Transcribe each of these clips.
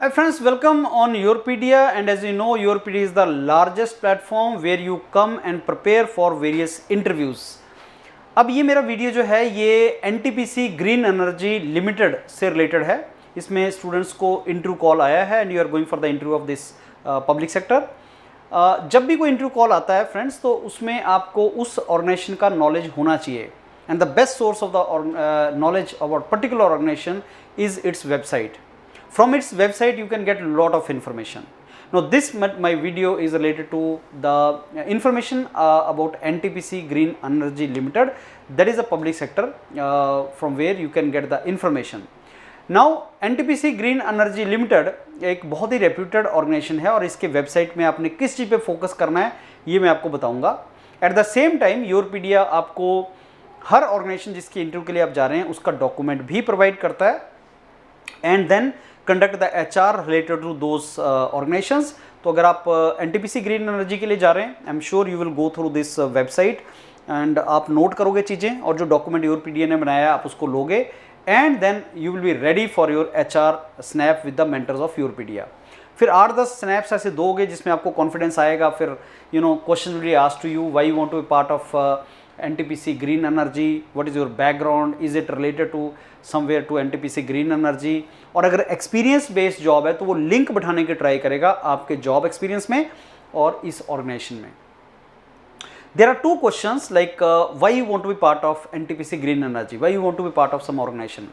Hi friends, welcome on YourPedia, and as you know, YourPedia is the largest platform where you come and prepare for various interviews. अब ये मेरा video जो है ये NTPC green energy limited से related है। इसमें students को इंटरव्यू कॉल आया है and you are going for the interview of this public sector. जब भी कोई इंटरव्यू कॉल आता है फ्रेंड्स, तो उसमें आपको उस ऑर्गेनाइजेशन का नॉलेज होना चाहिए, and the best source of the knowledge about particular organisation is its website. From its website you can get a lot of information. Now this my video is related to the information about NTPC Green Energy Limited. That is a public sector from where you can get the information. Now NTPC Green Energy Limited एक बहुत ही reputed organisation है और इसके website में आपने किस चीज़ पे focus करना है ये मैं आपको बताऊंगा. At the same time YourPedia आपको हर ऑर्गेनाइजेशन जिसके इंटरव्यू के लिए आप जा रहे हैं उसका डॉक्यूमेंट भी प्रोवाइड करता है, and then conduct the HR related to those organisations. तो अगर आप NTPC ग्रीन एनर्जी के लिए जा रहे हैं, I am sure you will go through this website and आप नोट करोगे चीज़ें, और जो डॉक्यूमेंट YourPedia ने बनाया है आप उसको लोगे, and then you will be ready for your HR snap with the mentors of YourPedia. फिर 8-10 स्नैप्स ऐसे दोगे जिसमें आपको कॉन्फिडेंस आएगा. फिर question will be asked to you, why you want to be part of NTPC Green Energy, what is your background, is it related to somewhere to NTPC Green Energy. और अगर experience based job है तो वो link बैठाने की try करेगा आपके job experience में और इस ऑर्गेनाइजेशन में. There are two questions like why you want to be part of NTPC Green Energy, why you want to be part of some organization.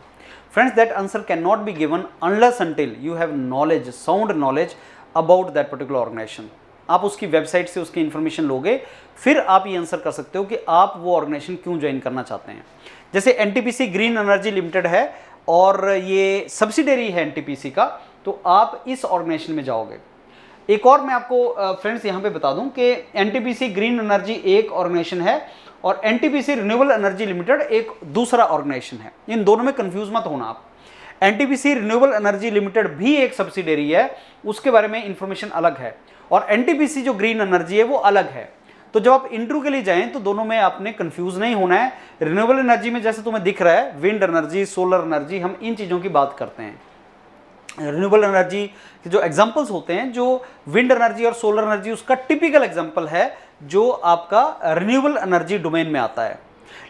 Friends, that answer cannot be given unless until you have knowledge, sound knowledge about that particular organization. आप उसकी website से उसकी information लोगे, फिर आप ये answer कर सकते हो कि आप वो ऑर्गेनाइजेशन क्यों ज्वाइन करना चाहते हैं. जैसे NTPC ग्रीन एनर्जी लिमिटेड है और ये सब्सिडरी है NTPC का, तो आप इस ऑर्गेनाइजेशन में जाओगे. एक और मैं आपको फ्रेंड्स यहाँ पे बता दूं कि NTPC ग्रीन एनर्जी एक ऑर्गेनाइजेशन है और NTPC रिन्यूएबल एनर्जी लिमिटेड एक दूसरा ऑर्गेनाइजेशन है. इन दोनों में कंफ्यूज मत होना आप. NTPC रिन्यूएबल एनर्जी लिमिटेड भी एक सब्सिडरी है, उसके बारे में इंफॉर्मेशन अलग है, और NTPC जो ग्रीन एनर्जी है वो अलग है. तो जब आप इंटरव्यू के लिए जाएं तो दोनों में आपने कंफ्यूज नहीं होना है. रिन्यूएबल एनर्जी में जैसे तुम्हें दिख रहा है विंड एनर्जी, सोलर एनर्जी, हम इन चीज़ों की बात करते हैं. रिन्यूएबल एनर्जी के जो एग्जांपल्स होते हैं, जो विंड एनर्जी और सोलर एनर्जी उसका टिपिकल एग्जांपल है जो आपका रिन्यूएबल एनर्जी डोमेन में आता है.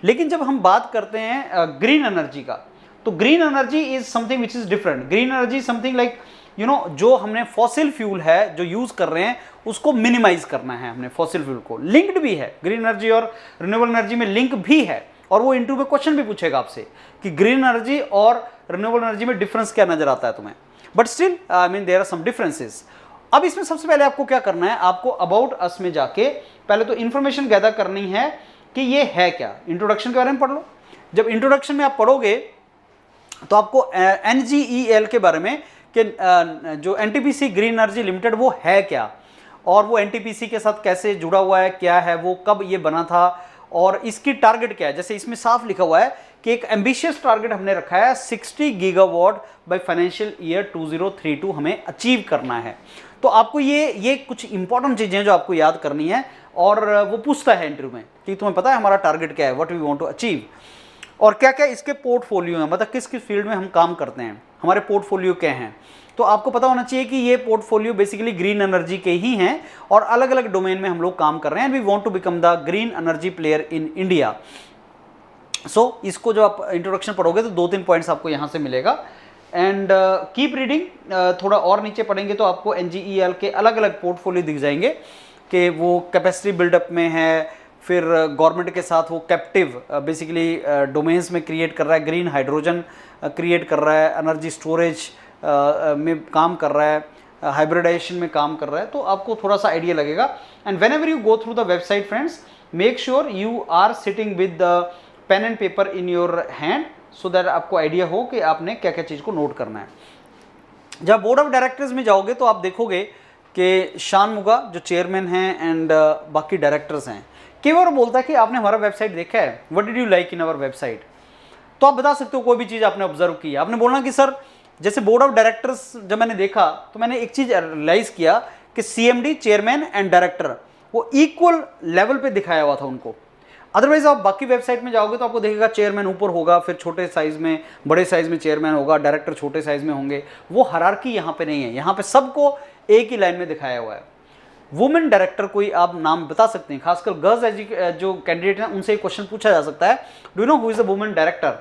लेकिन जब हम बात करते हैं ग्रीन एनर्जी का, तो green energy is something which is different. Green energy something like जो हमने फॉसिल फ्यूल है जो यूज कर रहे हैं उसको मिनिमाइज करना है. हमने फॉसिल फ्यूल को, लिंक्ड भी है ग्रीन एनर्जी और रिन्यूएबल एनर्जी में लिंक भी है, और वो इंटरव्यू में क्वेश्चन भी पूछेगा आपसे कि ग्रीन एनर्जी और रिन्यूएबल एनर्जी में डिफरेंस क्या नजर आता है तुम्हें. But still I mean there are some differences. अब इसमें सबसे पहले आपको क्या करना है, आपको अबाउट अस में जाके पहले तो इन्फॉर्मेशन गैदर करनी है कि ये है क्या. इंट्रोडक्शन के बारे में पढ़ लो. जब इंट्रोडक्शन में आप पढ़ोगे तो आपको NGEL के बारे में कि जो NTPC ग्रीन एनर्जी लिमिटेड वो है क्या, और वो NTPC के साथ कैसे जुड़ा हुआ है, क्या है वो, कब ये बना था, और इसकी टारगेट क्या है. जैसे इसमें साफ लिखा हुआ है कि एक एम्बिशियस टारगेट हमने रखा है 60 गीगावाट बाय फाइनेंशियल ईयर 2032 हमें अचीव करना है. तो आपको ये कुछ इंपॉर्टेंट चीज़ें जो आपको याद करनी है, और वो पूछता है इंटरव्यू में कि तुम्हें पता है हमारा टारगेट क्या है, what we want to achieve, और क्या क्या इसके पोर्टफोलियो हैं, मतलब किस किस फील्ड में हम काम करते हैं, हमारे पोर्टफोलियो क्या हैं. तो आपको पता होना चाहिए कि ये पोर्टफोलियो बेसिकली ग्रीन एनर्जी के ही हैं और अलग अलग डोमेन में हम लोग काम कर रहे हैं. We want to become the green energy player in India. So इसको जो आप इंट्रोडक्शन पढ़ोगे तो 2-3 पॉइंट्स आपको यहाँ से मिलेगा. And keep reading. थोड़ा और नीचे पढ़ेंगे तो आपको NGEL के अलग अलग पोर्टफोलियो दिख जाएंगे कि वो कैपेसिटी बिल्डअप में है, फिर गवर्नमेंट के साथ वो कैप्टिव बेसिकली डोमेन्स में क्रिएट कर रहा है, ग्रीन हाइड्रोजन क्रिएट कर रहा है, एनर्जी स्टोरेज में काम कर रहा है, हाइब्रिडाइजेशन में काम कर रहा है. तो आपको थोड़ा सा आइडिया लगेगा. And whenever you go through the website friends, make sure you are sitting with the pen and paper in your hand, so that आपको आइडिया हो कि आपने क्या क्या चीज़ को नोट करना है. जब बोर्ड ऑफ डायरेक्टर्स में जाओगे तो आप देखोगे कि शान मुगा जो चेयरमैन हैं एंड बाकी डायरेक्टर्स हैं. कई बार बोलता है कि आपने हमारा वेबसाइट देखा है, what did you like in our website. तो आप बता सकते हो कोई भी चीज़ आपने ऑब्जर्व की. आपने बोलना कि सर जैसे बोर्ड ऑफ डायरेक्टर्स जब मैंने देखा तो मैंने एक चीज़ रियलाइज़ किया कि CMD, चेयरमैन एंड डायरेक्टर वो इक्वल लेवल पे दिखाया हुआ था उनको. अदरवाइज आप बाकी वेबसाइट में जाओगे तो आपको देखेगा चेयरमैन ऊपर होगा, फिर छोटे साइज में, बड़े साइज में चेयरमैन होगा, डायरेक्टर छोटे साइज में होंगे। वो हायरार्की यहाँ पे नहीं है, यहाँ पे सबको एक ही लाइन में दिखाया हुआ है। वुमेन डायरेक्टर कोई आप नाम बता सकते हैं, खासकर गर्ल्स जो कैंडिडेट हैं उनसे क्वेश्चन पूछा जा सकता है, do you know who is a women director,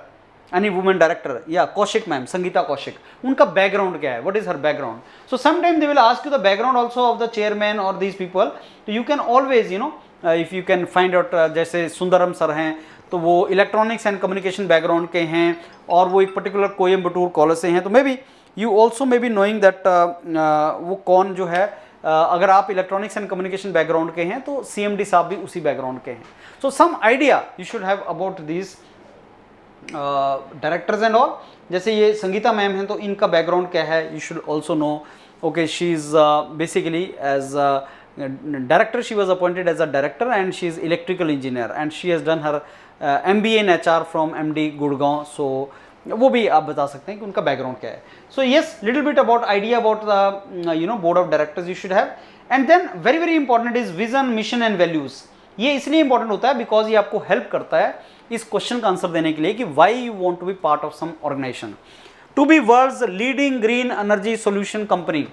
any women director? या कौशिक मैम, संगीता कौशिक, उनका बैकग्राउंड क्या है, what is her background? So sometime they will ask you the background also of the chairman और दीज पीपल, तो you can always you know if you can find out, जैसे Sundaram sir हैं तो वो electronics and communication background के हैं और वो एक पर्टिकुलर कोयम्बटूर कॉलेज से हैं, तो may be you also may be knowing that वो कौन जो है, अगर आप इलेक्ट्रॉनिक्स एंड कम्युनिकेशन बैकग्राउंड के हैं तो CMD साहब भी उसी बैकग्राउंड के हैं। So some idea you should have about this directors and all. जैसे ये संगीता मैम हैं तो इनका बैकग्राउंड क्या है, you should also know. Okay, she is basically as director, she was appointed as a director and she is electrical engineer and she has done her MBA in HR from MD Gurgaon. So वो भी आप बता सकते हैं कि उनका background क्या है। So yes, little bit about idea about the you know board of directors you should have. And then very very important is vision, mission and values. ये इसलिए इंपॉर्टेंट होता है बिकॉज ये आपको हेल्प करता है इस क्वेश्चन का आंसर देने के लिए कि why you want to be part of some organisation, to be world's leading green energy solution company,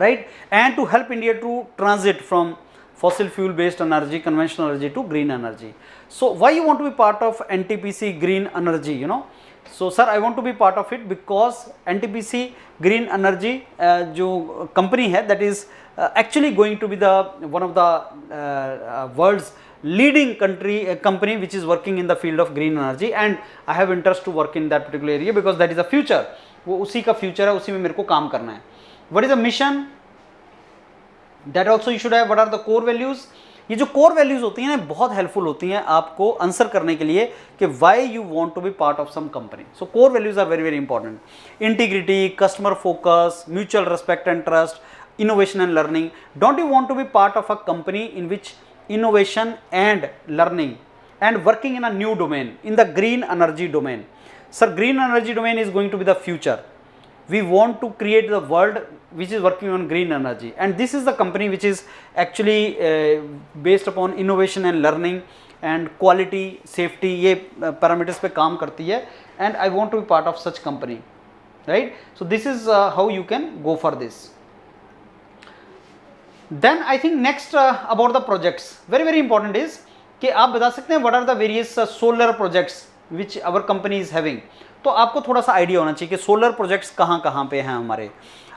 right, and to help India to transit from fossil fuel based energy, conventional energy to green energy. So why you want to be part of NTPC Green Energy, you know? So sir, I want to be part of it because NTPC Green Energy जो company है, that is actually going to be the one of the world's leading company which is working in the field of green energy, and I have interest to work in that particular area because that is the future. वो उसी का future है, उसी में मेरे को काम करना है। What is the mission? That also you should have. What are the core values? ये जो core values होती हैं ना, बहुत helpful होती हैं आपको आंसर करने के लिए कि why you want to be part of some company. So core values are very very important. Integrity, customer focus, mutual respect and trust, innovation and learning. Don't you want to be part of a company in which innovation and learning and working in a new domain, in the green energy domain? Sir, green energy domain is going to be the future. We want to create the world which is working on green energy, and this is the company which is actually based upon innovation and learning and quality, safety, ये parameters पे काम करती है, and I want to be part of such company, right? So this is how you can go for this. Then I think next about the projects, very very important is कि आप बता सकते हैं what are the various solar projects which our company is having. तो आपको थोड़ा सा idea होना चाहिए कि सोलर प्रोजेक्ट्स कहाँ कहाँ पे हैं हमारे,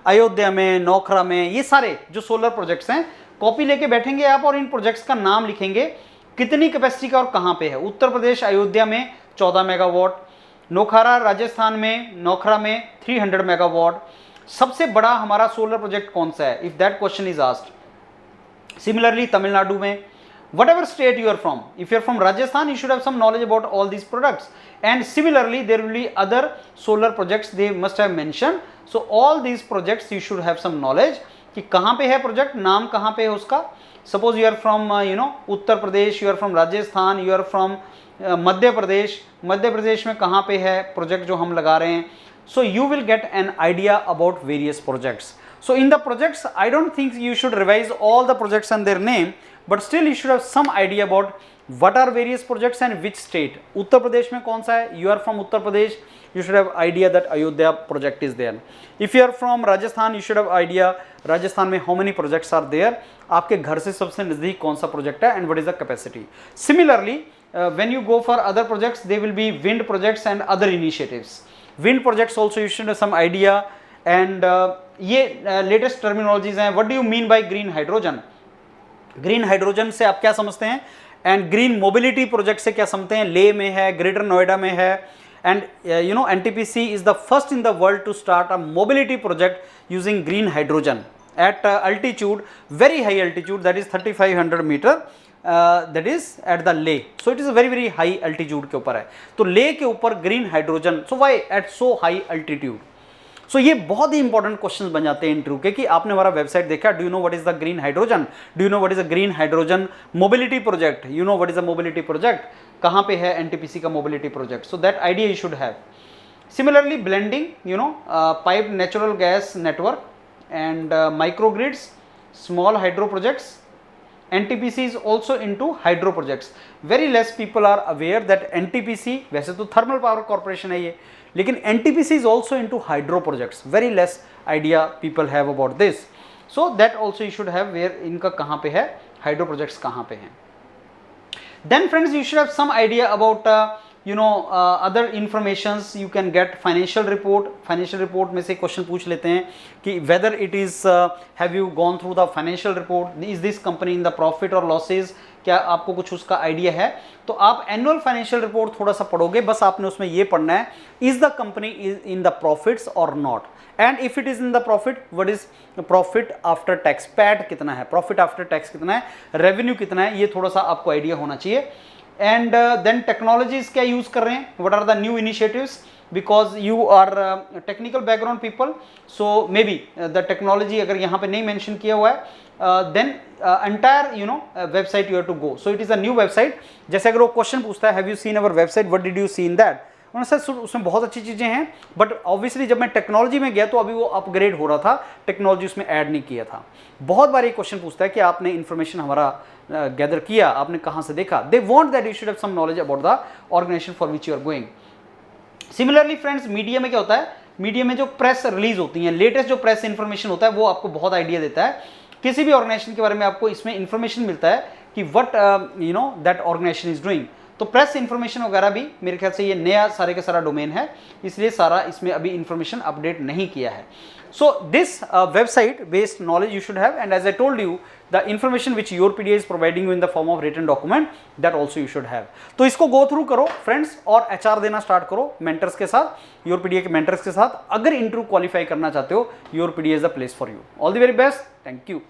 अयोध्या में, नौखरा में, ये सारे जो सोलर प्रोजेक्ट्स हैं, कॉपी लेके बैठेंगे आप और इन प्रोजेक्ट्स का नाम लिखेंगे, कितनी कैपेसिटी का और कहाँ पे है। उत्तर प्रदेश अयोध्या में 14 मेगावाट, नौखरा राजस्थान में, नौखरा में 300 मेगावाट। सबसे बड़ा हमारा सोलर प्रोजेक्ट कौन सा है, if that question is asked. Similarly Tamil Nadu में, whatever state you are from, if you are from Rajasthan, you should have some knowledge about all these products, and similarly there will be other solar projects they must have mentioned. So all these projects you should have some knowledge कि कहाँ पे है project, नाम कहाँ पे है उसका। Suppose you are from you know Uttar Pradesh, you are from Rajasthan, you are from Madhya Pradesh, Madhya Pradesh में कहाँ पे है प्रोजेक्ट जो हम लगा रहे हैं। So you will get an idea about various projects. So in the projects, I don't think you should revise all the projects and their name, but still you should have some idea about what are various projects and which state. Uttar Pradesh में कौन सा है, you are from Uttar Pradesh, you should have idea that Ayodhya project is there. If you are from Rajasthan, you should have idea Rajasthan में how many projects are there, आपके घर से सबसे नज़दीक कौन सा प्रोजेक्ट है and what is the capacity. Similarly, when you go for other projects, they will be wind projects and other initiatives. Wind projects also you should have some idea, and ये latest terminologies हैं. What do you mean by green hydrogen? Green hydrogen से आप क्या समझते हैं, and green mobility project से क्या समझते हैं। ले में है, ग्रेटर नोएडा में है, and you know NTPC is the first in the world to start a mobility project using green hydrogen at altitude, very high altitude, that is 3500 metre, that is at the Leh. So it is a very very high altitude के ऊपर है, तो ले के ऊपर green hydrogen, so why at so high altitude. So ये बहुत ही important questions बन जाते हैं इंटरव्यू के कि आपने हमारा वेबसाइट देखा, do you know what is the green hydrogen, do you know what is the green hydrogen mobility project, you know what is the mobility project, कहाँ पे है एनटीपीसी का mobility project. So that idea you should have. Similarly blending, you know pipe natural gas network and micro grids, small hydro projects, NTPC is also into hydro projects. Very less people are aware that NTPC, वैसे तो thermal power corporation है ये, लेकिन NTPC is also into hydro projects. Very less idea people have about this. So that also you should have where इनका कहाँ पे है, hydro projects कहाँ पे हैं. Then friends, you should have some idea about other informations you can get. financial report में से question पूछ लेते हैं कि whether it is have you gone through the financial report, is this company in the profit or losses, क्या आपको कुछ उसका आइडिया है. तो आप एनुअल फाइनेंशियल रिपोर्ट थोड़ा सा पढ़ोगे, बस आपने उसमें ये पढ़ना है is the company is in the profits और not, and if it is in the profit what is profit after tax, PAT कितना है, प्रॉफिट आफ्टर टैक्स कितना है, रेवेन्यू कितना है, ये थोड़ा सा आपको आइडिया होना चाहिए. एंड देन टेक्नोलॉजीज क्या यूज कर रहे हैं, what are the new initiatives, because you are technical background people, so maybe the technology अगर यहाँ पे नहीं मेंशन किया हुआ है, then entire website you have to go. So it is a new website. जैसे अगर वो क्वेश्चन पूछता है have you seen our website, what did you see in that, उन्होंने सर उसमें बहुत अच्छी चीज़ें हैं, बट ऑब्वियसली जब मैं टेक्नोलॉजी में गया तो अभी वो अपग्रेड हो रहा था, टेक्नोलॉजी उसमें ऐड नहीं किया था. बहुत बार ये क्वेश्चन पूछता है कि आपने इन्फॉर्मेशन हमारा गैदर किया, आपने कहाँ से देखा. They want that you should have some knowledge about the organisation for which you are going. Similarly friends, media में क्या होता है, मीडिया में जो प्रेस रिलीज होती है, लेटेस्ट जो प्रेस इन्फॉर्मेशन होता है वो आपको बहुत आइडिया देता है. किसी भी ऑर्गेनाइजेशन के बारे में आपको इसमें इन्फॉर्मेशन मिलता है कि what that organisation is doing. तो प्रेस इन्फॉर्मेशन वगैरह भी मेरे ख्याल से ये नया सारे का सारा डोमेन है, इसलिए सारा इसमें अभी इन्फॉर्मेशन अपडेट नहीं किया है. So this website based knowledge you should have, and as I told you the information which YourPedia is providing you in the form of written document, that also you should have. तो इसको go through करो friends, और HR देना start करो mentors के साथ, YourPedia के mentors के साथ. अगर इंटरव्यू क्वालिफाई करना चाहते हो, YourPedia is the place for you. All the very best, thank you.